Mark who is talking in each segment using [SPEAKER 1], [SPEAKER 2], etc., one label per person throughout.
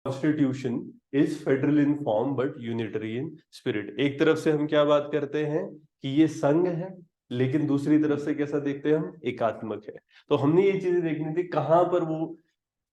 [SPEAKER 1] Constitution is federal in form but unitary in spirit. एक तरफ से हम क्या बात करते हैं कि ये संघ है, लेकिन दूसरी तरफ से कैसा देखते हैं हम, एकात्मक है। तो हमने ये चीजें देखनी थी कहां पर वो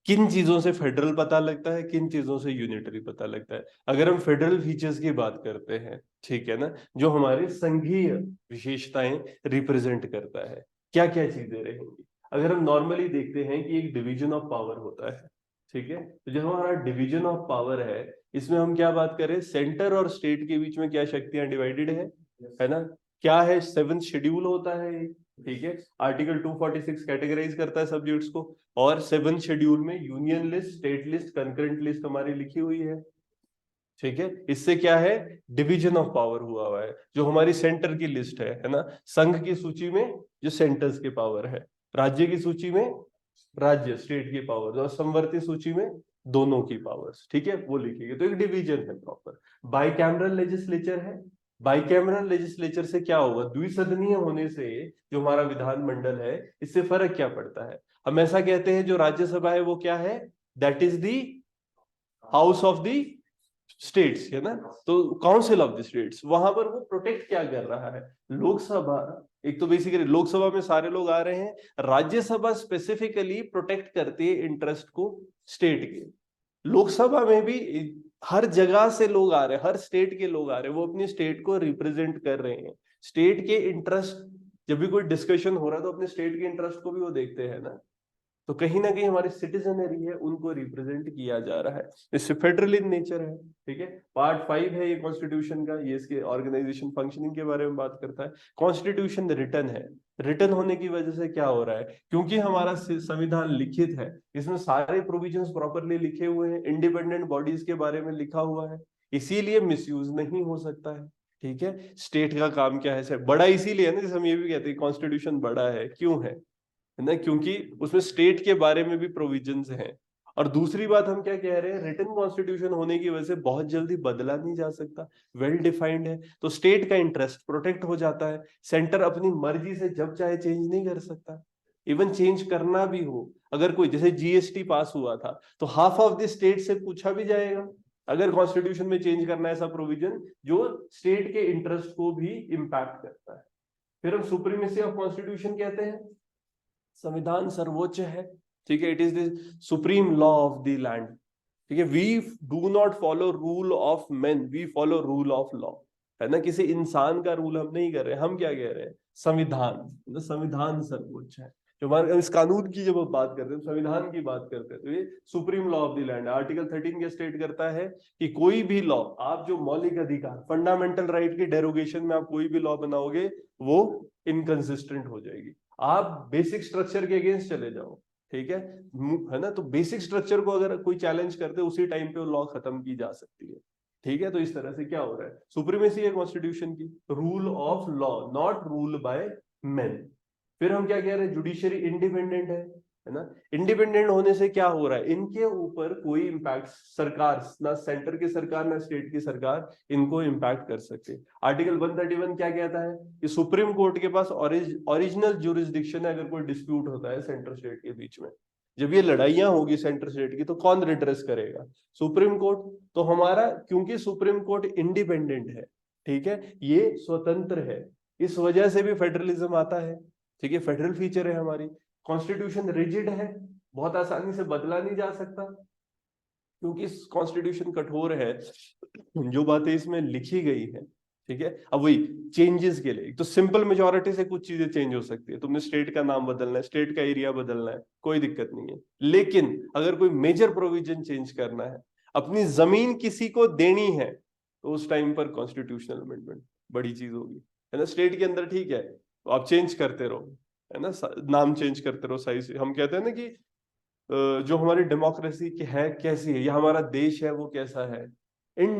[SPEAKER 1] किन चीजों से फेडरल पता लगता है, किन चीजों से यूनिटरी पता लगता है। अगर हम फेडरल फीचर्स की बात करते हैं, ठीक है ना, जो हमारे संघीय विशेषताएं रिप्रेजेंट करता है, क्या क्या चीजें रहेंगी। अगर हम नॉर्मली देखते हैं कि एक डिवीजन ऑफ पावर होता है, ठीक है, तो जो हमारा डिवीजन ऑफ पावर है, इसमें हम क्या बात करें, सेंटर और स्टेट के बीच में क्या शक्तियां डिवाइडेड है ना। क्या है, 7th शेड्यूल होता है ये, ठीक है। आर्टिकल 246 कैटेगराइज करता है सब्जेक्ट्स को, और 7th शेड्यूल में union list, state list, concurrent list हमारी लिखी हुई है, ठीक है। इससे क्या है, डिवीजन ऑफ पावर हुआ है। जो हमारी सेंटर की लिस्ट है ना, संघ की सूची में जो सेंटर्स के पावर है, राज्य की सूची में राज्य स्टेट की पावर, और समवर्ती सूची में दोनों की पावर्स, ठीक है, वो लिखेंगे। तो एक डिवीजन है प्रॉपर। बाइकैमरल लेजिस्लेचर है। बाइकैमरल लेजिस्लेचर से क्या होगा, द्विसदनीय होने से जो हमारा विधानमंडल है, इससे फर्क क्या पड़ता है। हम ऐसा कहते हैं जो राज्यसभा है वो क्या है, that is the house of the states, है ना। तो काउंसिल ऑफ द स्टेट्स, वहां पर वो प्रोटेक्ट क्या कर रहा है, लोकसभा। एक तो बेसिकली लोकसभा में सारे लोग आ रहे हैं, राज्यसभा स्पेसिफिकली प्रोटेक्ट करती है इंटरेस्ट को स्टेट के। लोकसभा में भी हर जगह से लोग आ रहे हैं, हर स्टेट के लोग आ रहे हैं, वो अपनी स्टेट को रिप्रेजेंट कर रहे हैं। स्टेट के इंटरेस्ट, जब भी कोई डिस्कशन हो रहा है तो अपने स्टेट के इंटरेस्ट को भी वो देखते हैं ना। तो कहीं ना कहीं हमारी सिटीजनरी है, उनको रिप्रेजेंट किया जा रहा है। इससे फेडरल इन नेचर है, ठीक है। पार्ट 5 है ये कॉन्स्टिट्यूशन का, ये इसके ऑर्गेनाइजेशन फंक्शनिंग के बारे में बात करता है। कॉन्स्टिट्यूशन रिटन है। रिटन होने की वजह से क्या हो रहा है, क्योंकि हमारा संविधान लिखित है, इसमें सारे प्रोविजंस प्रॉपरली लिखे हुए हैं, इंडिपेंडेंट बॉडीज के बारे में लिखा हुआ है, इसीलिए मिसयूज नहीं हो सकता है, ठीक है। स्टेट का काम क्या है, बड़ा इसीलिए है ना, जैसे हम ये भी कहते हैं कॉन्स्टिट्यूशन बड़ा है, क्यों है ना, क्योंकि उसमें स्टेट के बारे में भी प्रोविजंस हैं। और दूसरी बात हम क्या कह रहे हैं, रिटन कॉन्स्टिट्यूशन होने की वजह से बहुत जल्दी बदला नहीं जा सकता, वेल डिफाइंड है, तो स्टेट का इंटरेस्ट प्रोटेक्ट हो जाता है। सेंटर अपनी मर्जी से जब चाहे चेंज नहीं कर सकता। इवन चेंज करना भी हो, अगर कोई जैसे जीएसटी पास हुआ था, तो हाफ ऑफ द स्टेट से पूछा भी जाएगा अगर कॉन्स्टिट्यूशन में चेंज करना है ऐसा प्रोविजन जो स्टेट के इंटरेस्ट को भी इंपैक्ट करता है। फिर हम सुप्रीमेसी ऑफ कॉन्स्टिट्यूशन कहते हैं, संविधान सर्वोच्च है, ठीक है, it is the supreme law of the land, ठीक है। We do not follow rule of men, we follow rule of law, है ना। किसी इंसान का रूल हम नहीं कर रहे, हम क्या कह रहे हैं, संविधान, संविधान सर्वोच्च है। जो हमारे इस कानून की जब हम बात करते हैं, संविधान की बात करते हैं, तो ये supreme law of the land. Article 13 के स्टेट करता है कि कोई भी लॉ, आप जो मौलिक अधिकार, फंडामेंटल राइट की डेरोगेशन में आप कोई भी लॉ बनाओगे, वो इनकंसिस्टेंट हो जाएगी। आप बेसिक स्ट्रक्चर के अगेंस्ट चले जाओ, ठीक है ना, तो बेसिक स्ट्रक्चर को अगर कोई चैलेंज करते उसी टाइम पे वो लॉ खत्म की जा सकती है, ठीक है। तो इस तरह से क्या हो रहा है, सुप्रीमेसी है कॉन्स्टिट्यूशन की, rule of law, not rule by main. फिर हम क्या कह रहे हैं, जुडिशरी इंडिपेंडेंट है ना। इंडिपेंडेंट होने से क्या हो रहा है, इनके ऊपर कोई इंपैक्ट सरकार, ना सेंटर की सरकार ना स्टेट की सरकार इनको इंपैक्ट कर सकते। आर्टिकल 131 क्या कहता है कि सुप्रीम कोर्ट के पास ओरिजिनल ज्यूरिसडिक्शन है अगर कोई डिस्प्यूट होता है सेंटर स्टेट के बीच में। जब ये लड़ाइयां होगी सेंटर स्टेट की, तो कौन रिड्रेस करेगा, सुप्रीम कोर्ट। तो हमारा, क्योंकि सुप्रीम कोर्ट इंडिपेंडेंट है, ठीक है, ये स्वतंत्र है, इस वजह से भी फेडरलिज्म आता है, ठीक है, फेडरल फीचर है हमारी। कॉन्स्टिट्यूशन रिजिड है, बहुत आसानी से बदला नहीं जा सकता, क्योंकि कॉन्स्टिट्यूशन कठोर है, जो बातें इसमें लिखी गई है, ठीक है। अब वही चेंजेस के लिए तो सिंपल मेजोरिटी से कुछ चीजें चेंज हो सकती है, तुमने स्टेट का नाम बदलना है, स्टेट का एरिया बदलना है, कोई दिक्कत नहीं है। लेकिन अगर कोई मेजर प्रोविजन चेंज करना है, अपनी जमीन किसी को देनी है, तो उस टाइम पर कॉन्स्टिट्यूशनल अमेंडमेंट बड़ी चीज होगी, है ना। स्टेट के अंदर ठीक है, तो आप चेंज करते रहो, है ना, नाम चेंज करते रहो सही से। हम कहते हैं ना कि जो हमारी डेमोक्रेसी की है कैसी है, या हमारा देश है वो कैसा है, in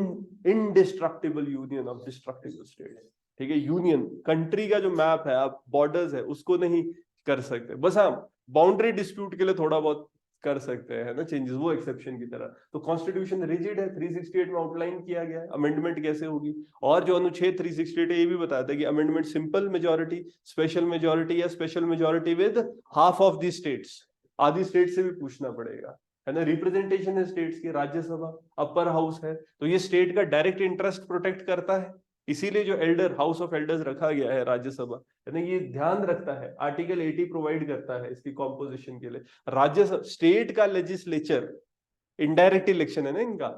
[SPEAKER 1] indestructible union of destructible state, ठीक है। यूनियन कंट्री का जो मैप है, आप बॉर्डर्स है उसको नहीं कर सकते, बस हाँ बाउंड्री डिस्प्यूट के लिए थोड़ा बहुत कर सकते हैं, है ना, चेंजेस, वो एक्सेप्शन की तरह। तो कॉन्स्टिट्यूशन रिजिड है, 368 में आउटलाइन किया गया है अमेंडमेंट कैसे होगी। और जो अनुच्छेद 368 है ये भी बताता है कि amendment simple majority, special majority, या special majority with half of the states, आधी स्टेट से भी पूछना पड़ेगा, है ना, रिप्रेजेंटेशन है स्टेट्स की, राज्यसभा अपर हाउस है, तो ये स्टेट का डायरेक्ट इंटरेस्ट प्रोटेक्ट करता है, इसीलिए जो एल्डर हाउस ऑफ एल्डर्स रखा गया है राज्यसभा, है ना, ये ध्यान रखता है, आर्टिकल 80 प्रोवाइड करता है इसकी कॉम्पोजिशन के लिए। राज्यसभा स्टेट का लेजिस्लेचर, इनडायरेक्ट इलेक्शन है ना इनका,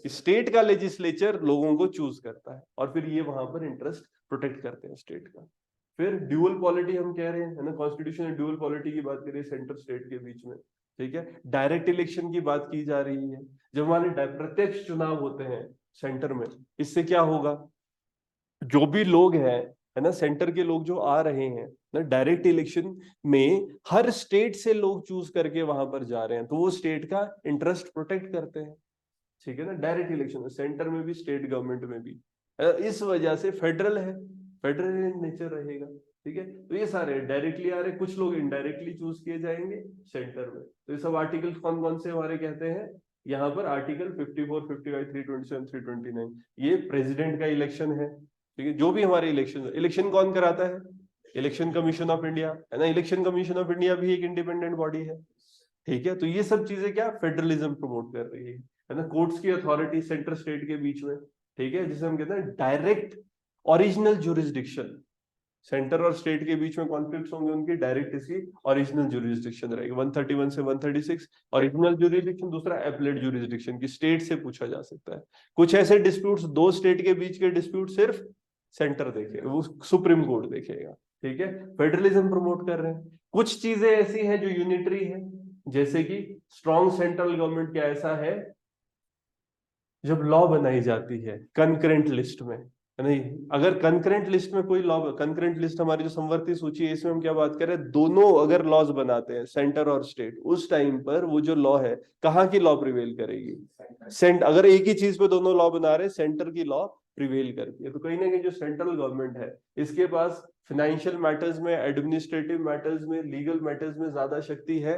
[SPEAKER 1] स्टेट का लेजिस्लेचर लोगों को चूज करता है और फिर ये वहां पर इंटरेस्ट प्रोटेक्ट करते हैं स्टेट का। फिर ड्यूअल पॉलिटी हम कह रहे हैं, है ना, कॉन्स्टिट्यूशन में ड्यूअल पॉलिटी की बात करिए सेंटर स्टेट के बीच में, ठीक है। डायरेक्ट इलेक्शन की बात की जा रही है, जब हमारे प्रत्यक्ष चुनाव होते हैं सेंटर में, इससे क्या होगा, जो भी लोग हैं, है ना, सेंटर के लोग जो आ रहे हैं ना डायरेक्ट इलेक्शन में, हर स्टेट से लोग चूज करके वहां पर जा रहे हैं, तो वो स्टेट का इंटरेस्ट प्रोटेक्ट करते हैं, ठीक है ना। डायरेक्ट इलेक्शन सेंटर में भी स्टेट गवर्नमेंट में भी, इस वजह से फेडरल है, फेडरल इन नेचर रहेगा, ठीक है। तो ये सारे डायरेक्टली आ रहे, कुछ लोग इनडायरेक्टली चूज किए जाएंगे सेंटर में। तो ये सब आर्टिकल कौन कौन से हमारे कहते हैं यहाँ पर, आर्टिकल 54, 55, 327, 329, ये प्रेसिडेंट का इलेक्शन है, ठीक है। जो भी हमारे इलेक्शन कौन कराता है, इलेक्शन कमीशन ऑफ इंडिया, है ना, इलेक्शन कमीशन ऑफ इंडिया भी एक इंडिपेंडेंट बॉडी है, ठीक है। तो ये सब चीजें क्या फेडरलिज्म प्रमोट कर रही है ना। कोर्ट्स की अथॉरिटी सेंटर स्टेट के बीच में, ठीक है, जिसे हम कहते हैं डायरेक्ट ओरिजिनल ज्यूरिसडिक्शन, सेंटर और स्टेट के बीच में कॉन्फ्लिक्ट्स होंगे उनकी, डायरेक्ट इसकी ओरिजिनल ज्यूरिसडिक्शन रहेगी। 131 से 136 ओरिजिनल ज्यूरिसडिक्शन, दूसरा एपलेट ज्यूरिसडिक्शन की स्टेट से पूछा जा सकता है। कुछ ऐसे डिस्प्यूट्स, दो स्टेट के बीच के डिस्प्यूट सिर्फ सेंटर देखेगा, वो सुप्रीम कोर्ट देखेगा, ठीक है। फेडरलिज्म प्रमोट कर रहे हैं। कुछ चीजें ऐसी हैं जो यूनिटरी है, जैसे कि स्ट्रॉन्ग सेंट्रल गवर्नमेंट क्या ऐसा है, जब लॉ बनाई जाती है कंकरेंट लिस्ट में, नहीं, अगर कंकरेंट लिस्ट में कोई लॉ, कंकरेंट लिस्ट हमारी जो संवर्ती सूची है, इसमें हम क्या बात कर रहे हैं, दोनों अगर लॉज बनाते हैं सेंटर और स्टेट, उस टाइम पर वो जो लॉ है, कहाँ की लॉ प्रिवेल करेगी, अगर एक ही चीज पे दोनों लॉ बना रहे, सेंटर की लॉ प्रिवेल करती है। तो कहीं ना कहीं जो सेंट्रल गवर्नमेंट है, इसके पास फाइनेंशियल मैटर्स में, एडमिनिस्ट्रेटिव मैटर्स में, लीगल मैटर्स में ज्यादा शक्ति है,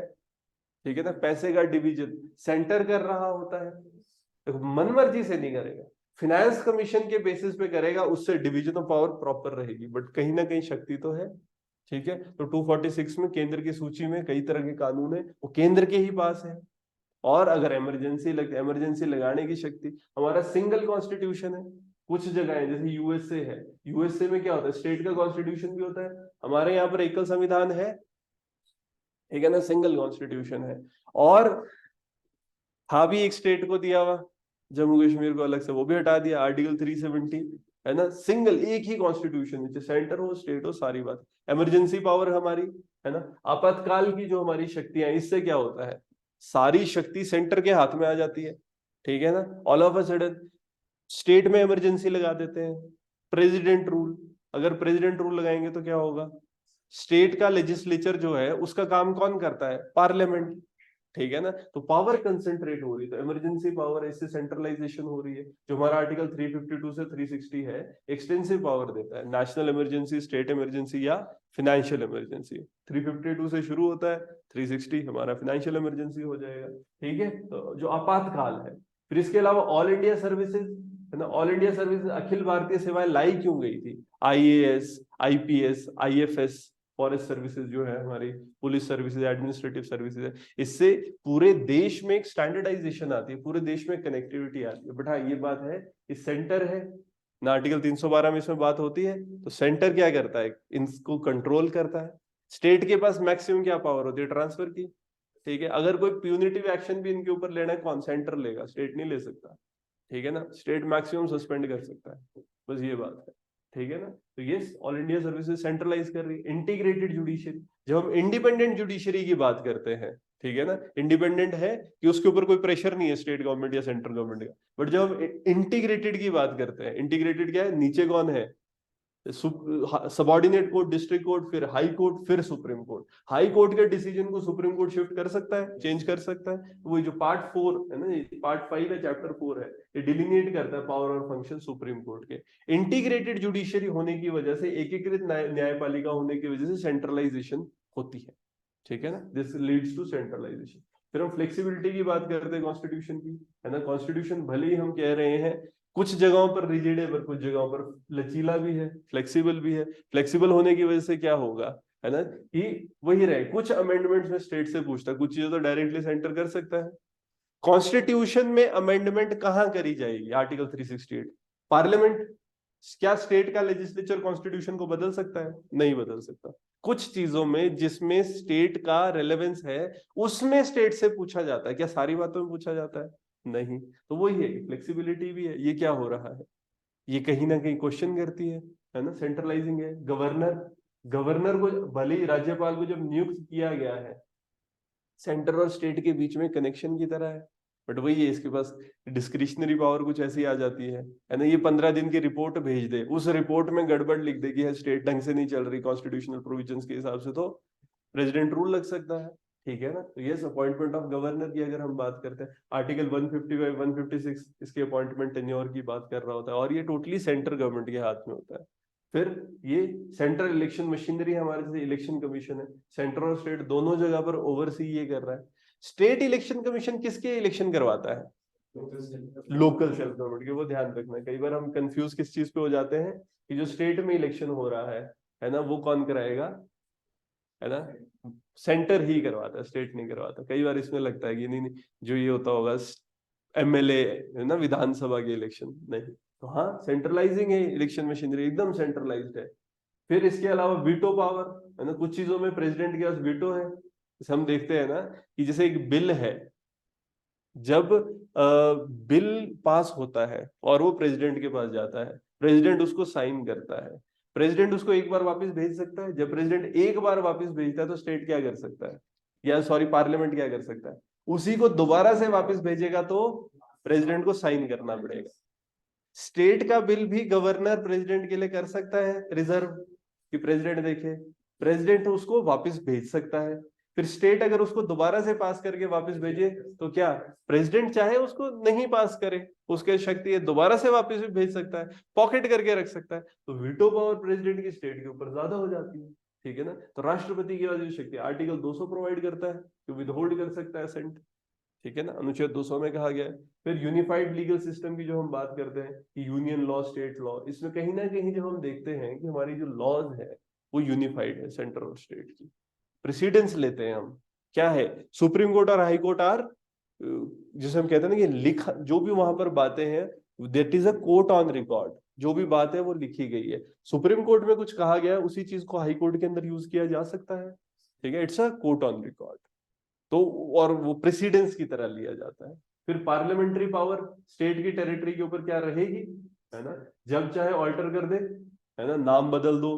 [SPEAKER 1] ठीक है ना। पैसे का डिवीजन सेंटर कर रहा होता है, देखो मन मर्जी से नहीं करेगा, फिनेंस कमीशन के बेसिस पे करेगा, उससे डिवीजन ऑफ पावर प्रॉपर रहेगी, बट कहीं ना कहीं शक्ति तो है, ठीक है। तो 246 में केंद्र की सूची में कई तरह के कानून है, वो केंद्र के ही पास है, और अगर इमरजेंसी लगाने की शक्ति, हमारा सिंगल कॉन्स्टिट्यूशन है। कुछ जगह है जैसे यूएसए है, यूएसए में क्या होता है, स्टेट का कॉन्स्टिट्यूशन भी होता है, हमारे यहाँ पर एकल संविधान है, ठीक है ना, सिंगल कॉन्स्टिट्यूशन है। और था भी एक स्टेट को दिया हुआ, जम्मू कश्मीर को अलग से, वो भी हटा दिया, आर्टिकल 370, है ना, सिंगल एक ही कॉन्स्टिट्यूशन, सेंटर हो स्टेट हो, सारी बात। इमरजेंसी पावर हमारी, है ना, आपातकाल की जो हमारी शक्तियां, इससे क्या होता है, सारी शक्ति सेंटर के हाथ में आ जाती है, ठीक है ना। All of a sudden state में इमरजेंसी लगा देते हैं, प्रेसिडेंट रूल, अगर प्रेसिडेंट रूल लगाएंगे तो क्या होगा, स्टेट का लेजिस्लेचर जो है उसका काम कौन करता है, पार्लियामेंट, ठीक है ना। तो पावर कंसेंट्रेट हो रही है, तो इमरजेंसी पावर इससे सेंट्रलाइजेशन हो रही है। जो हमारा आर्टिकल 352 से 360 है, एक्सटेंसिव पावर देता है, नेशनल इमरजेंसी, स्टेट इमरजेंसी या फाइनेंशियल इमरजेंसी। 352 से शुरू होता है, 360 हमारा फाइनेंशियल इमरजेंसी हो जाएगा, ठीक है। तो जो आपातकाल है, फिर इसके अलावा ऑल इंडिया सर्विसेज, है ना, all India services, Akhil Bharatiya सेवाएं लाई क्यों गई थी, IAS, IPS, IFS, forest services जो है हमारी, पुलिस सर्विसेज, एडमिनिस्ट्रेटिव सर्विसेज है, इससे पूरे देश में एक स्टैंडर्डाइजेशन आती है, पूरे देश में कनेक्टिविटी आती है। बट हाँ ये बात है, इस सेंटर है ना, आर्टिकल 312 में इसमें बात होती है, तो सेंटर क्या करता है, इनको कंट्रोल करता है। स्टेट के पास मैक्सिमम क्या पावर होती है, ट्रांसफर की, ठीक है। अगर कोई प्यूनिटिव एक्शन भी इनके ऊपर लेना है, कौन, सेंटर लेगा, स्टेट नहीं ले सकता, ठीक है ना। स्टेट मैक्सिमम सस्पेंड कर सकता है, बस ये बात है, ठीक है ना। तो ये ऑल इंडिया सर्विसेज सेंट्रलाइज कर रही है। इंटीग्रेटेड जुडिशरी, जब हम इंडिपेंडेंट जुडिशरी की बात करते हैं, ठीक है ना, इंडिपेंडेंट है कि उसके ऊपर कोई प्रेशर नहीं है स्टेट गवर्नमेंट या सेंट्रल गवर्नमेंट का, बट जब हम इंटीग्रेटेड की बात करते हैं, इंटीग्रेटेड क्या है, नीचे कौन है, सबॉर्डिनेट कोर्ट, डिस्ट्रिक्ट कोर्ट, फिर हाई कोर्ट, फिर सुप्रीम कोर्ट। हाई कोर्ट के डिसीजन को सुप्रीम कोर्ट शिफ्ट कर सकता है, चेंज कर सकता है। वही जो पार्ट 4 है ना, पार्ट 5 है, चैप्टर 4 है, ये डिलिनेट करता है पावर और फंक्शन सुप्रीम कोर्ट के। इंटीग्रेटेड जुडिशरी होने की वजह से, एकीकृत न्यायपालिका होने की वजह से सेंट्रलाइजेशन होती है, ठीक है ना, दिस लीड्स टू सेंट्रलाइजेशन। फिर हम फ्लेक्सिबिलिटी की बात करते हैं कॉन्स्टिट्यूशन की, है ना। कॉन्स्टिट्यूशन भले ही हम कह रहे हैं कुछ जगहों पर रिजिड है, पर कुछ जगहों पर लचीला भी है, फ्लेक्सिबल भी है। फ्लेक्सिबल होने की वजह से क्या होगा, है ना, कि वही रहे, कुछ अमेंडमेंट्स में स्टेट से पूछता है, कुछ चीजें तो डायरेक्टली सेंटर कर सकता है, कॉन्स्टिट्यूशन में अमेंडमेंट कहां करी जाएगी? आर्टिकल 368। पार्लियामेंट, क्या स्टेट का लेजिस्लेचर कॉन्स्टिट्यूशन को बदल सकता है? नहीं बदल सकता। कुछ चीजों में जिसमें स्टेट का रेलेवेंस है उसमें स्टेट से पूछा जाता है। क्या सारी बातों में पूछा जाता है? नहीं। तो वही है, फ्लेक्सिबिलिटी भी है। ये क्या हो रहा है, ये कहीं ना कहीं क्वेश्चन करती है ना, सेंट्रलाइजिंग है। गवर्नर, गवर्नर को भले ही राज्यपाल को जब नियुक्त किया गया है, सेंटर और स्टेट के बीच में कनेक्शन की तरह है, बट वही है, इसके पास डिस्क्रिशनरी पावर कुछ ऐसी आ जाती है ना। ये 15 दिन की रिपोर्ट भेज दे, उस रिपोर्ट में गड़बड़ लिख दे कि है स्टेट ढंग से नहीं चल रही कॉन्स्टिट्यूशनल प्रोविजंस के हिसाब से, तो प्रेसिडेंट रूल लग सकता है। ठीक है ना। तो यस, अपॉइंटमेंट ऑफ गवर्नर की अगर हम बात करते हैं, आर्टिकल 155 156 इसके अपॉइंटमेंट टेन्योर की बात कर रहा होता है, और ये टोटली सेंट्रल गवर्नमेंट के हाथ में होता है। फिर ये सेंट्रल इलेक्शन मशीनरी हमारे जैसे इलेक्शन कमीशन है, सेंटर और स्टेट दोनों जगह पर ओवरसी ये कर रहा है। स्टेट इलेक्शन कमीशन किसके इलेक्शन करवाता है? लोकल सेल्फ गवर्नमेंट के। वो ध्यान रखना, कई बार हम कंफ्यूज किस चीज पे हो जाते हैं कि जो स्टेट में इलेक्शन हो रहा है ना, वो कौन कराएगा, है ना, सेंटर ही करवाता है, स्टेट नहीं करवाता। कई बार इसमें लगता है कि नहीं नहीं, जो ये होता होगा एमएलए है ना, विधानसभा के इलेक्शन, नहीं। तो हाँ, सेंट्रलाइजिंग है इलेक्शन मशीनरी, एकदम सेंट्रलाइज्ड है। फिर इसके अलावा वीटो पावर है ना, कुछ चीजों में प्रेसिडेंट के पास वीटो है। जैसे हम देखते हैं ना कि जैसे एक बिल है, जब बिल पास होता है और वो प्रेसिडेंट के पास जाता है, प्रेसिडेंट उसको साइन करता है। प्रेसिडेंट उसको एक बार वापस भेज सकता है। जब प्रेसिडेंट एक बार वापस भेजता है तो स्टेट क्या कर सकता है, या सॉरी पार्लियामेंट क्या कर सकता है, उसी को दोबारा से वापस भेजेगा तो प्रेसिडेंट को साइन करना पड़ेगा। स्टेट का बिल भी गवर्नर प्रेसिडेंट के लिए कर सकता है रिजर्व, कि प्रेसिडेंट देखे, प्रेसिडेंट उसको वापस भेज सकता है। फिर स्टेट अगर उसको दोबारा से पास करके वापस भेजे तो क्या प्रेसिडेंट चाहे उसको नहीं पास करे, उसके शक्ति है, दोबारा से वापस भी भेज सकता है, पॉकेट करके रख सकता है। तो वीटो पावर प्रेसिडेंट की स्टेट के ऊपर ज्यादा हो जाती है। ठीक है ना। तो राष्ट्रपति की वाली शक्ति आर्टिकल 200 प्रोवाइड करता है कि विदहोल्ड कर सकता है असेंट। ठीक है ना, अनुच्छेद 200 में कहा गया है। फिर यूनिफाइड लीगल सिस्टम की जो हम बात करते हैं कि यूनियन लॉ, स्टेट लॉ, इसमें कहीं ना कहीं जब हम देखते हैं कि हमारी जो लॉज है वो यूनिफाइड है सेंटर और स्टेट की। प्रेसिडेंस लेते हैं हम, क्या है, सुप्रीम कोर्ट और हाई कोर्ट आर, जिसे हम कहते हैं ना कि लिखा, जो भी वहां पर बातें हैं, that is a court on record. जो भी बात है वो लिखी गई है। सुप्रीम कोर्ट में कुछ कहा गया है, उसी चीज को हाई कोर्ट के अंदर यूज किया जा सकता है। ठीक है, it's a court on record. तो और वो प्रेसिडेंस की तरह लिया जाता है। फिर पार्लियामेंट्री पावर स्टेट की टेरिटरी के ऊपर क्या रहेगी, है ना, जब चाहे ऑल्टर कर दे, है ना, नाम बदल दो,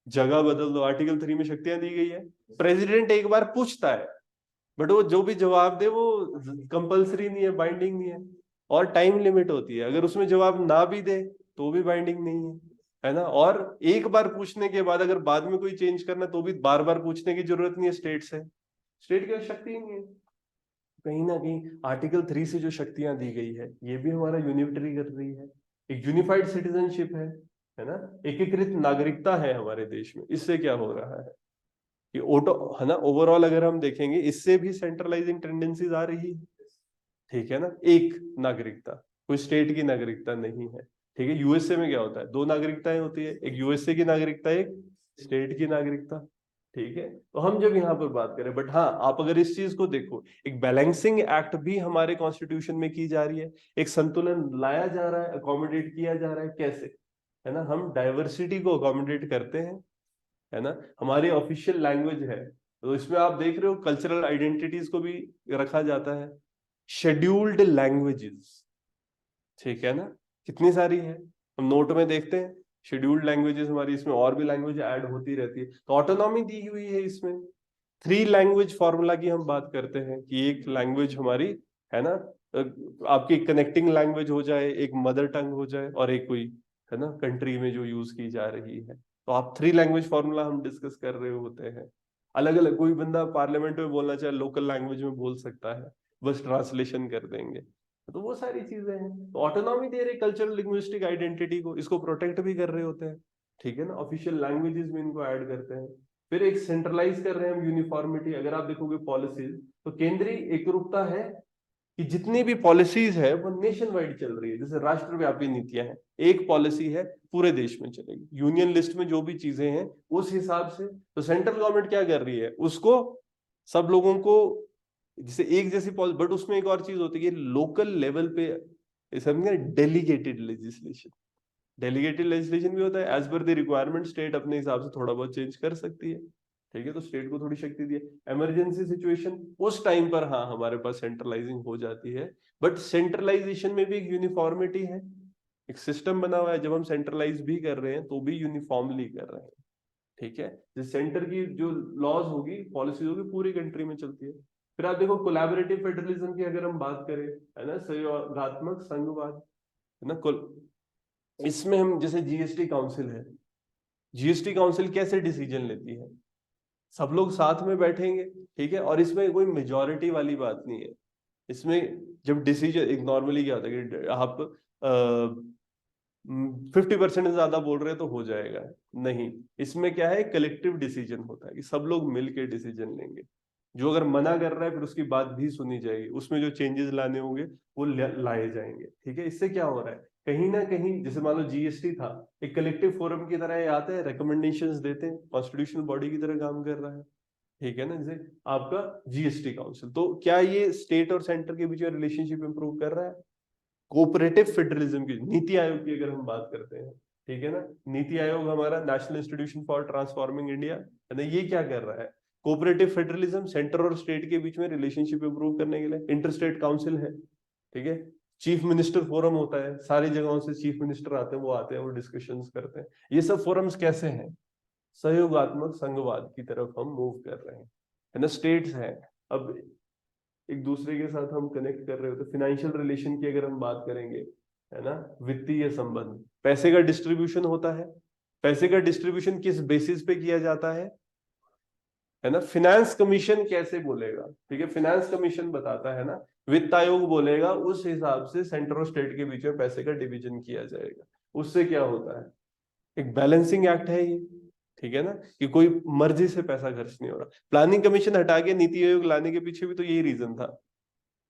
[SPEAKER 1] जगह बदल दो। आर्टिकल 3 में शक्तियां दी गई है। प्रेसिडेंट एक बार पूछता है, बट वो जो भी जवाब दे वो कंपलसरी नहीं है, बाइंडिंग नहीं है, और टाइम लिमिट होती है। अगर उसमें जवाब ना भी दे तो भी बाइंडिंग नहीं है ना। और एक बार पूछने के बाद अगर बाद में कोई चेंज करना तो भी बार बार पूछने की जरूरत नहीं है स्टेट से, स्टेट की शक्ति ही नहीं है। कहीं ना कहीं आर्टिकल 3 से जो शक्तियां दी गई है ये भी हमारा यूनिटरी कर रही है। एक यूनिफाइड सिटीजनशिप है ना, एकीकृत नागरिकता है हमारे देश में। इससे क्या हो रहा है कि ऑटो, है ना, ओवरऑल अगर हम देखेंगे इससे भी सेंट्रलाइजिंग टेंडेंसीज आ रही है। ठीक है ना, एक नागरिकता, कोई स्टेट की नागरिकता नहीं है। ठीक है, यूएसए में क्या होता है, दो नागरिकताएं होती है, एक यूएसए की नागरिकता, एक स्टेट की नागरिकता। ठीक है, तो हम जब यहाँ पर बात करें, बट हाँ आप अगर इस चीज को देखो, एक बैलेंसिंग एक्ट भी हमारे कॉन्स्टिट्यूशन में की जा रही है, एक संतुलन लाया जा रहा है, अकोमोडेट किया जा रहा है। कैसे, है ना, हम डाइवर्सिटी को अकोमोडेट करते हैं, है ना। हमारी ऑफिशियल लैंग्वेज है, तो इसमें आप देख रहे हो कल्चरल आइडेंटिटीज को भी रखा जाता है। शेड्यूल्ड लैंग्वेजेस, ठीक है ना, कितनी सारी है, हम नोट में देखते हैं शेड्यूल्ड लैंग्वेजेस हमारी, इसमें और भी लैंग्वेज ऐड होती रहती है। तो ऑटोनॉमी दी हुई है इसमें। 3 लैंग्वेज फॉर्मूला की हम बात करते हैं कि एक लैंग्वेज हमारी, है ना, आपकी कनेक्टिंग लैंग्वेज हो जाए, एक मदर टंग हो जाए, और एक कोई, है ना, कंट्री में जो यूज की जा रही है। तो आप 3 लैंग्वेज फॉर्मूला हम डिस्कस कर रहे होते हैं। अलग अलग, कोई बंदा पार्लियामेंट में बोलना चाहे लोकल लैंग्वेज में बोल सकता है, बस ट्रांसलेशन कर देंगे। तो वो सारी चीजें हैं। तो ऑटोनॉमी दे रहे कल्चरल लिंग्विस्टिक आइडेंटिटी को, इसको प्रोटेक्ट भी कर रहे होते हैं। ठीक है ना, ऑफिशियल लैंग्वेजेस में इनको ऐड करते हैं। फिर एक सेंट्रलाइज कर रहे हैं हम यूनिफॉर्मिटी। अगर आप देखोगे पॉलिसीज, तो केंद्रीय एकरूपता है कि जितनी भी पॉलिसीज है वो नेशन वाइड चल रही है। जैसे राष्ट्रव्यापी नीतियां हैं, एक पॉलिसी है पूरे देश में चलेगी, यूनियन लिस्ट में जो भी चीजें हैं उस हिसाब से। तो सेंट्रल गवर्नमेंट क्या कर रही है, उसको सब लोगों को जैसे एक जैसी पॉलिसी, बट उसमें एक और चीज होती है, लोकल लेवल पे समझे डेलीगेटेड लेजिस्लेशन। डेलीगेटेड लेजिस्लेशन भी होता है, as per the requirement state अपने हिसाब से थोड़ा बहुत चेंज कर सकती है, ठीक है। तो स्टेट को थोड़ी शक्ति दी है। इमरजेंसी सिचुएशन, उस टाइम पर हाँ हमारे पास सेंट्रलाइजिंग हो जाती है, बट सेंट्रलाइजेशन में भी एक यूनिफॉर्मिटी है, एक सिस्टम बना हुआ है। जब हम सेंट्रलाइज भी कर रहे हैं तो भी यूनिफॉर्मली कर रहे हैं, ठीक है। जिस सेंटर की जो लॉज होगी, पॉलिसीज होगी, पूरी कंट्री में चलती है। फिर आप देखो कोलैबोरेटिव फेडरलिज्म की अगर हम बात करें, है ना, सहयोगात्मक संघवाद, है ना, इसमें हम जैसे जीएसटी काउंसिल है, जीएसटी काउंसिल कैसे डिसीजन लेती है, सब लोग साथ में बैठेंगे, ठीक है, और इसमें कोई मेजॉरिटी वाली बात नहीं है। इसमें जब डिसीजन, एक नॉर्मली क्या होता है कि आप 50% ज्यादा बोल रहे हैं तो हो जाएगा, नहीं, इसमें क्या है, कलेक्टिव डिसीजन होता है कि सब लोग मिलके डिसीजन लेंगे। जो अगर मना कर रहा है फिर उसकी बात भी सुनी जाएगी, उसमें जो चेंजेस लाने होंगे वो लाए जाएंगे, ठीक है। इससे क्या हो रहा है, कहीं ना कहीं जैसे मान लो जीएसटी था, एक कलेक्टिव फोरम की तरह ये आता है, रिकमेंडेशंस देते हैं, कॉन्स्टिट्यूशनल बॉडी की तरह काम कर रहा है, ठीक है ना। जैसे आपका जीएसटी काउंसिल, तो क्या ये स्टेट और सेंटर के बीच में रिलेशनशिप इंप्रूव कर रहा है। कोऑपरेटिव फेडरलिज्म की, नीति आयोग की अगर हम बात करते हैं, ठीक है ना, नीति आयोग हमारा national institution for transforming India, है ना, ये क्या कर रहा है, कोऑपरेटिव फेडरलिज्म, सेंटर और स्टेट के बीच में रिलेशनशिप इंप्रूव करने के लिए। इंटर स्टेट काउंसिल है, ठीक है। चीफ मिनिस्टर फोरम होता है, सारी जगहों से चीफ मिनिस्टर आते हैं, वो डिस्कशंस करते हैं। ये सब फोरम्स कैसे हैं, सहयोगात्मक संघवाद की तरफ हम मूव कर रहे हैं, है ना। स्टेट्स हैं, अब एक दूसरे के साथ हम कनेक्ट कर रहे हो, तो फाइनेंशियल रिलेशन की अगर हम बात करेंगे, है ना, वित्तीय संबंध, पैसे का डिस्ट्रीब्यूशन होता है। पैसे का डिस्ट्रीब्यूशन किस बेसिस पे किया जाता है ना, फाइनेंस कमीशन कैसे बोलेगा, ठीक है, फाइनेंस कमीशन बताता है ना, वित्त आयोग बोलेगा, उस हिसाब से सेंटर और स्टेट के बीच में पैसे का डिवीजन किया जाएगा। उससे क्या होता है, एक बैलेंसिंग एक्ट है ये, ठीक है ना, कि कोई मर्जी से पैसा खर्च नहीं हो रहा। प्लानिंग कमीशन हटा के नीति आयोग लाने के पीछे भी तो यही रीजन था,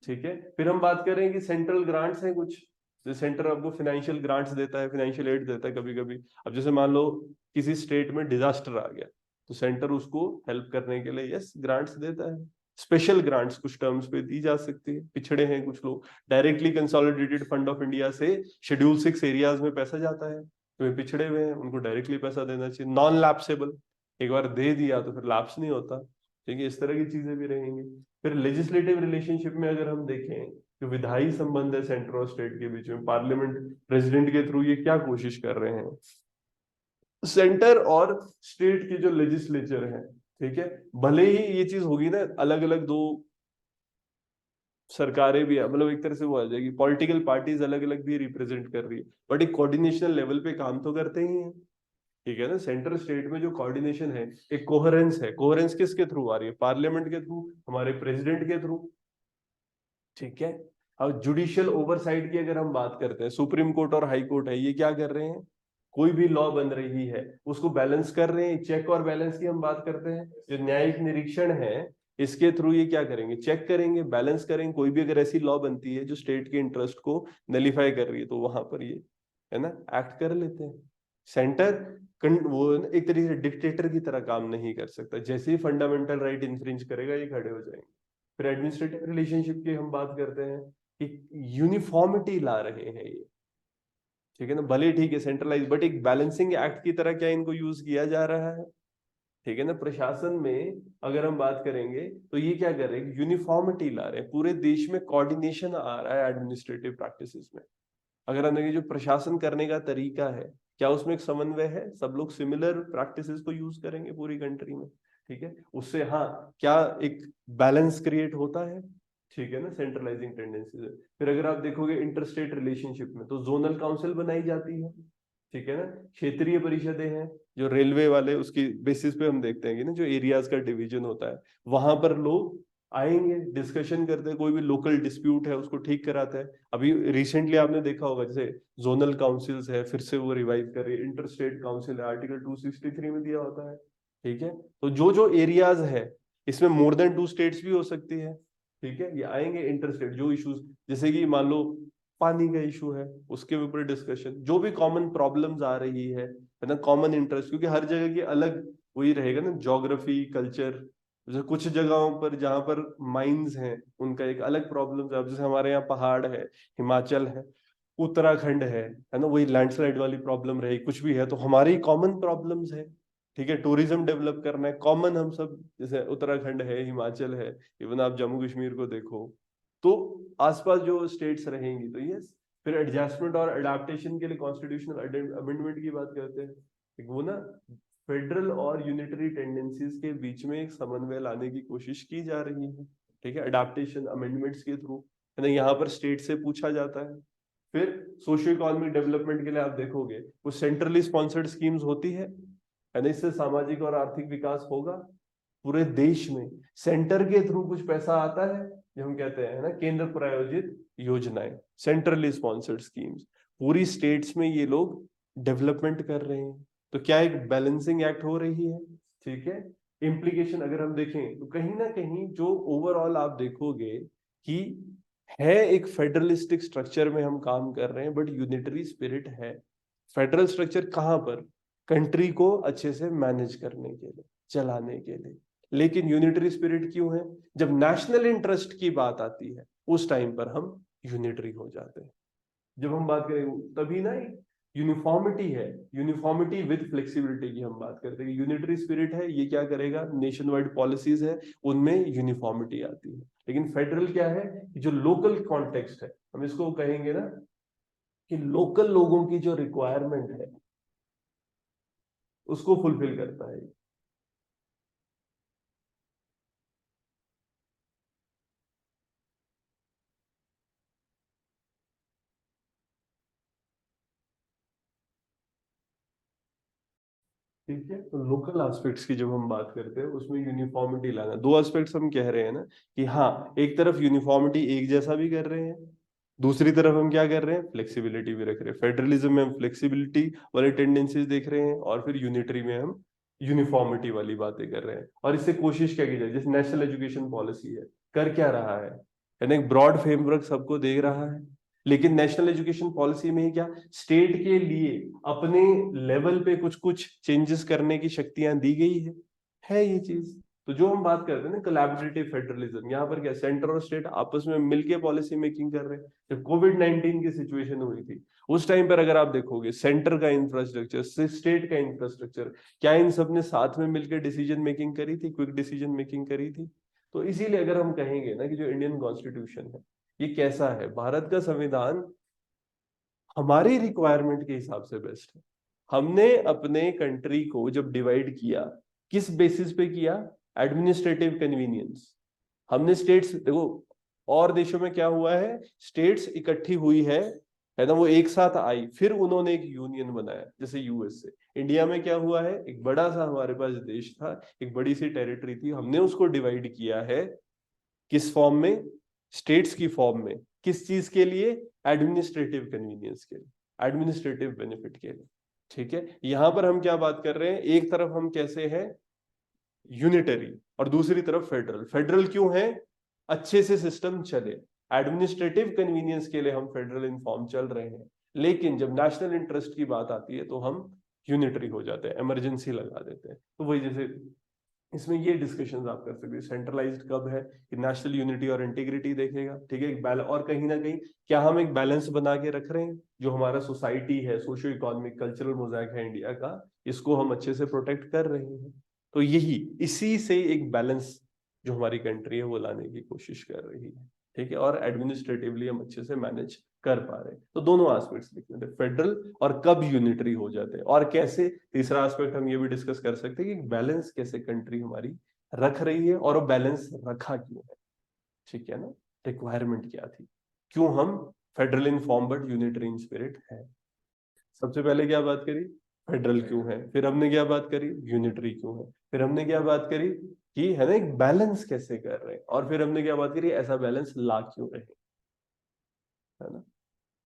[SPEAKER 1] ठीक है। फिर हम बात करें कि सेंट्रल ग्रांट्स हैं कुछ, जो सेंटर आपको फाइनेंशियल ग्रांट्स देता है, फाइनेंशियल एड देता है कभी कभी। अब जैसे मान लो किसी स्टेट में डिजास्टर आ गया, तो सेंटर उसको हेल्प करने के लिए यस ग्रांट्स देता है। स्पेशल ग्रांट्स कुछ टर्म्स पे दी जा सकती है, पिछड़े हैं कुछ लोग, directly consolidated fund of India से शेड्यूल 6 एरियाज में पैसा जाता है, तो ये पिछड़े हुए हैं, उनको डायरेक्टली पैसा देना चाहिए। नॉन लैप्सेबल, एक बार दे दिया तो फिर लैप्स नहीं होता, ठीक है, इस तरह की चीजें भी रहेंगी। फिर लेजिस्लेटिव रिलेशनशिप में अगर हम देखें, जो विधायी संबंध है सेंटर और स्टेट के बीच में, पार्लियामेंट प्रेसिडेंट के थ्रू ये क्या कोशिश कर रहे हैं, सेंटर और स्टेट की जो लेजिस्लेचर है, ठीक है, भले ही ये चीज होगी ना, अलग अलग दो सरकारें भी, मतलब एक तरह से वो आ जाएगी, पॉलिटिकल पार्टीज अलग अलग भी रिप्रेजेंट कर रही है, बट एक कोऑर्डिनेशन लेवल पे काम तो करते ही हैं, ठीक है ना। सेंटर स्टेट में जो कोऑर्डिनेशन है, एक कोहेरेंस है, कोहेरेंस किसके थ्रू आ रही है, पार्लियामेंट के थ्रू, हमारे प्रेसिडेंट के थ्रू, ठीक है। अब जुडिशियल ओवरसाइट की अगर हम बात करते हैं, सुप्रीम कोर्ट और हाई कोर्ट है, ये क्या कर रहे हैं, कोई भी लॉ बन रही है उसको बैलेंस कर रहे हैं। चेक और बैलेंस की हम बात करते हैं, जो न्यायिक निरीक्षण है, इसके थ्रू ये क्या करेंगे, चेक करेंगे, बैलेंस करेंगे। कोई भी अगर ऐसी लॉ बनती है जो स्टेट के इंटरेस्ट को नलीफाई कर रही है, तो वहां पर ये, है ना, एक्ट कर लेते हैं। सेंटर वो एक तरीके से डिक्टेटर की तरह काम नहीं कर सकता, जैसे ही फंडामेंटल राइट इंफ्रिंज करेगा ये खड़े हो जाएंगे। फिर एडमिनिस्ट्रेटिव रिलेशनशिप की हम बात करते हैं कि यूनिफॉर्मिटी ला रहे हैं ये, ठीक है ना, भले ठीक है सेंट्रलाइज, बट एक बैलेंसिंग एक्ट की तरह क्या इनको यूज किया जा रहा है, ठीक है ना। प्रशासन में अगर हम बात करेंगे तो ये क्या कर रहे हैं, यूनिफॉर्मिटी ला रहे हैं, पूरे देश में कोऑर्डिनेशन आ रहा है एडमिनिस्ट्रेटिव प्रैक्टिसेस में। अगर हम देखें जो प्रशासन करने का तरीका है, क्या उसमें एक समन्वय है, सब लोग सिमिलर प्रैक्टिसेस को यूज करेंगे पूरी कंट्री में, ठीक है। उससे हाँ, क्या एक बैलेंस क्रिएट होता है, ठीक है ना, सेंट्रलाइजिंग टेंडेंसी से। फिर अगर आप देखोगे इंटर स्टेट रिलेशनशिप में, तो जोनल काउंसिल बनाई जाती है, ठीक है ना। क्षेत्रीय परिषदें हैं, जो रेलवे वाले, उसकी बेसिस पे हम देखते हैं कि ना, जो एरियाज का डिवीजन होता है, वहां पर लोग आएंगे, डिस्कशन करते हैं, कोई भी लोकल डिस्प्यूट है उसको ठीक कराते हैं। अभी रिसेंटली आपने देखा होगा, जैसे जोनल काउंसिल्स है, फिर से वो रिवाइव कर रही है, इंटर स्टेट काउंसिल है, आर्टिकल 263 में दिया होता है, ठीक है। तो जो जो एरियाज है, इसमें मोर देन 2 स्टेट्स भी हो सकती है, ठीक है, ये आएंगे इंटर स्टेट जो इश्यूज, जैसे कि मान लो पानी का इशू है, उसके ऊपर डिस्कशन, जो भी कॉमन प्रॉब्लम्स आ रही है ना, कॉमन इंटरेस्ट, क्योंकि हर जगह की अलग वही रहेगा ना, ज्योग्राफी, कल्चर, जैसे कुछ जगहों पर जहां पर माइंस हैं उनका एक अलग प्रॉब्लम है। अब जैसे हमारे यहाँ पहाड़ है, हिमाचल है, उत्तराखंड है ना, वही लैंडस्लाइड वाली प्रॉब्लम रही, कुछ भी है तो हमारी कॉमन प्रॉब्लम्स है। ठीक है, टूरिज्म डेवलप करना है कॉमन, हम सब जैसे उत्तराखंड है, हिमाचल है, इवन आप जम्मू कश्मीर को देखो, तो आसपास जो स्टेट्स रहेंगी तो यस। फिर एडजस्टमेंट और अडेप्टेशन के लिए कॉन्स्टिट्यूशनल अमेंडमेंट की बात करते हैं। एक वो ना फेडरल और यूनिटरी टेंडेंसीज के बीच में एक समन्वय लाने की कोशिश की जा रही है। ठीक है, अडेप्टेशन अमेंडमेंट्स के थ्रू, है ना, यहाँ पर स्टेट से पूछा जाता है। फिर सोशियो इकोनॉमिक डेवलपमेंट के लिए आप देखोगे वो सेंट्रली स्पॉन्सर्ड स्कीम्स होती है ना, इससे सामाजिक और आर्थिक विकास होगा पूरे देश में। सेंटर के थ्रू कुछ पैसा आता है, जो हम कहते हैं ना केंद्र प्रायोजित योजनाएं, सेंट्रली स्पॉन्सर्ड स्कीम्स, पूरी स्टेट्स में ये लोग डेवलपमेंट कर रहे हैं। तो क्या एक बैलेंसिंग एक्ट हो रही है। ठीक है, इम्प्लीकेशन अगर हम देखें तो कहीं ना कहीं जो ओवरऑल आप देखोगे कि है एक फेडरलिस्टिक स्ट्रक्चर में हम काम कर रहे हैं, बट यूनिटरी स्पिरिट है। फेडरल स्ट्रक्चर कहां पर, कंट्री को अच्छे से मैनेज करने के लिए, चलाने के लिए। लेकिन यूनिटरी स्पिरिट क्यों है, जब नेशनल इंटरेस्ट की बात आती है उस टाइम पर हम यूनिटरी हो जाते हैं। जब हम बात करें तभी ना यूनिफॉर्मिटी है, यूनिफॉर्मिटी विद फ्लेक्सिबिलिटी की हम बात करते हैं। यूनिटरी स्पिरिट है, ये क्या करेगा, नेशन वाइड पॉलिसीज है उनमें यूनिफॉर्मिटी आती है। लेकिन फेडरल क्या है, जो लोकल कॉन्टेक्स्ट है, हम इसको कहेंगे ना कि लोकल लोगों की जो रिक्वायरमेंट है उसको फुलफिल करता है। ठीक है, तो लोकल एस्पेक्ट्स की जब हम बात करते हैं उसमें यूनिफॉर्मिटी लाना, दो एस्पेक्ट्स हम कह रहे हैं ना कि हाँ, एक तरफ यूनिफॉर्मिटी एक जैसा भी कर रहे हैं, दूसरी तरफ हम क्या कर रहे हैं, फ्लेक्सिबिलिटी भी रख रहे हैं। फेडरलिज्म में हम फ्लेक्सिबिलिटी वाले टेंडेंसीज देख रहे हैं और फिर यूनिटरी में हम यूनिफॉर्मिटी वाली बातें कर रहे हैं। और इससे कोशिश क्या की जाए, जैसे नेशनल एजुकेशन पॉलिसी है, कर क्या रहा है ना, एक ब्रॉड फ्रेमवर्क सबको दे रहा है। लेकिन नेशनल एजुकेशन पॉलिसी में ही क्या, स्टेट के लिए अपने लेवल पे कुछ कुछ चेंजेस करने की शक्तियां दी गई है ये चीज। तो जो हम बात करते हैं ना कोलैबोरेटिव फेडरलिज्म, यहाँ पर क्या सेंटर और स्टेट आपस में मिलके पॉलिसी मेकिंग कर रहे हैं। जब कोविड-19 की सिचुएशन हुई थी उस टाइम पर अगर आप देखोगे सेंटर का इंफ्रास्ट्रक्चर, स्टेट का इंफ्रास्ट्रक्चर, क्या इन सब ने साथ में मिलकर डिसीजन मेकिंग करी थी, क्विक डिसीजन मेकिंग करी थी। तो इसीलिए अगर हम कहेंगे ना कि जो इंडियन कॉन्स्टिट्यूशन है ये कैसा है, भारत का संविधान हमारी रिक्वायरमेंट के हिसाब से बेस्ट है। हमने अपने कंट्री को जब डिवाइड किया, किस बेसिस पे किया, एडमिनिस्ट्रेटिव कन्वीनियंस। हमने स्टेट्स देखो, और देशों में क्या हुआ है, स्टेट्स इकट्ठी हुई है ना, वो एक साथ आई, फिर उन्होंने एक यूनियन बनाया, जैसे यूएस से। इंडिया में क्या हुआ है, एक बड़ा सा हमारे पास देश था, एक बड़ी सी टेरिटरी थी, हमने उसको डिवाइड किया है किस फॉर्म में, स्टेट्स की फॉर्म में। किस चीज के लिए, एडमिनिस्ट्रेटिव कन्वीनियंस के लिए, एडमिनिस्ट्रेटिव बेनिफिट के लिए। ठीक है, यहां पर हम क्या बात कर रहे हैं, एक तरफ हम कैसे हैं, यूनिटरी, और दूसरी तरफ फेडरल। फेडरल क्यों है, अच्छे से सिस्टम चले, एडमिनिस्ट्रेटिव कन्वीनियंस के लिए हम फेडरल इन फॉर्म चल रहे हैं। लेकिन जब नेशनल इंटरेस्ट की बात आती है तो हम यूनिटरी हो जाते हैं, इमरजेंसी लगा देते हैं। तो वही जैसे इसमें ये डिस्कशंस आप कर सकते हैं, सेंट्रलाइज्ड कब है कि नेशनल यूनिटी और इंटीग्रिटी देखेगा। ठीक है, एक बैलेंस, और कहीं ना कहीं क्या हम एक बैलेंस बना के रख रहे हैं, जो हमारा सोसाइटी है, सोशियो इकोनॉमिक कल्चरल मोजाइक है इंडिया का, इसको हम अच्छे से प्रोटेक्ट कर रहे हैं। तो यही, इसी से एक बैलेंस जो हमारी कंट्री है वो लाने की कोशिश कर रही है। ठीक है, और एडमिनिस्ट्रेटिवली हम अच्छे से मैनेज कर पा रहे हैं। तो दोनों एस्पेक्ट्स लिखने थे, फेडरल और कब यूनिटरी हो जाते हैं, और कैसे। तीसरा एस्पेक्ट हम ये भी डिस्कस कर सकते हैं कि बैलेंस कैसे कंट्री हमारी रख रही है, और वो बैलेंस रखा क्यों है। ठीक है ना, रिक्वायरमेंट क्या थी, क्यों हम federal in form but unitary in spirit है। सबसे पहले क्या बात करी, फेडरल क्यों है, फिर हमने क्या बात करी, यूनिटरी क्यों है, फिर हमने क्या बात करी कि है ना एक बैलेंस कैसे कर रहे हैं, और फिर हमने क्या बात करी, ऐसा बैलेंस ला क्यों रहे, है ना।